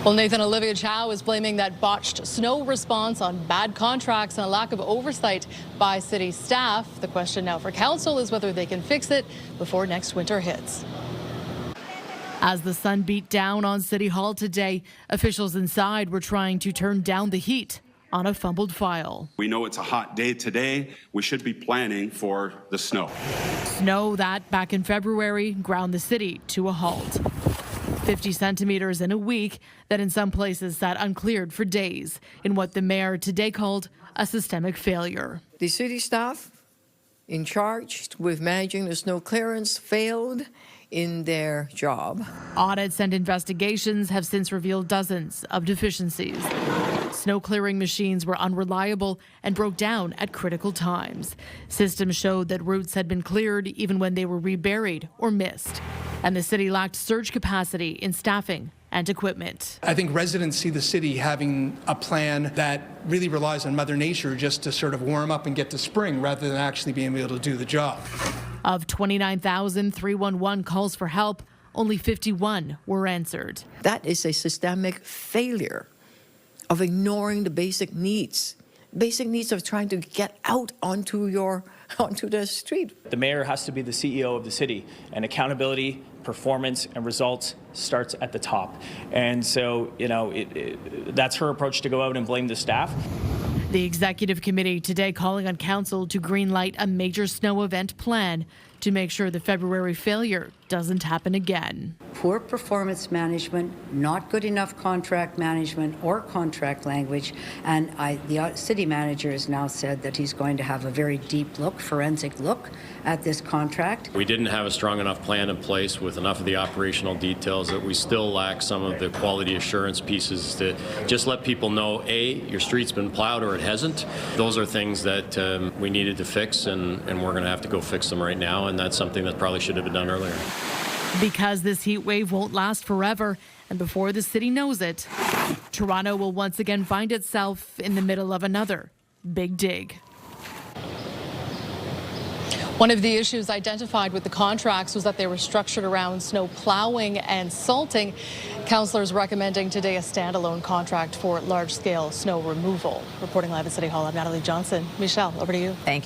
Well, Nathan, Olivia Chow is blaming that botched snow response on bad contracts and a lack of oversight by city staff. The question now for council is whether they can fix it before next winter hits. As the sun beat down on City Hall today, officials inside were trying to turn down the heat on a fumbled file. We know it's a hot day today. We should be planning for the snow. Snow that back in February ground the city to a halt. 50 centimeters in a week that in some places sat uncleared for days in what the mayor today called a systemic failure. The city staff in charge with managing the snow clearance failed in their job. Audits and investigations have since revealed dozens of deficiencies. Snow clearing machines were unreliable and broke down at critical times. Systems showed that routes had been cleared even when they were reburied or missed. And the city lacked surge capacity in staffing and equipment. I think residents see the city having a plan that really relies on Mother Nature just to sort of warm up and get to spring rather than actually being able to do the job. Of 29,311 calls for help, only 51 were answered. That is a systemic failure of ignoring the basic needs of trying to get out onto the street. The mayor has to be the CEO of the city, and accountability, performance, and results starts at the top. And so, that's her approach to go out and blame the staff. The executive committee today calling on council to greenlight a major snow event plan to make sure the February failure doesn't happen again. Poor performance management, not good enough contract management or contract language, and the city manager has now said that he's going to have a very deep look, forensic look at this contract. We didn't have a strong enough plan in place with enough of the operational details that we still lack some of the quality assurance pieces to just let people know, A, your street's been plowed or it hasn't. Those are things that we needed to fix, and we're going to have to go fix them right now, and that's something that probably should have been done earlier. Because this heat wave won't last forever, and before the city knows it, Toronto will once again find itself in the middle of another big dig. One of the issues identified with the contracts was that they were structured around snow plowing and salting. Councillors recommending today a standalone contract for large-scale snow removal. Reporting live at City Hall, I'm Natalie Johnson. Michelle, over to you. Thank you.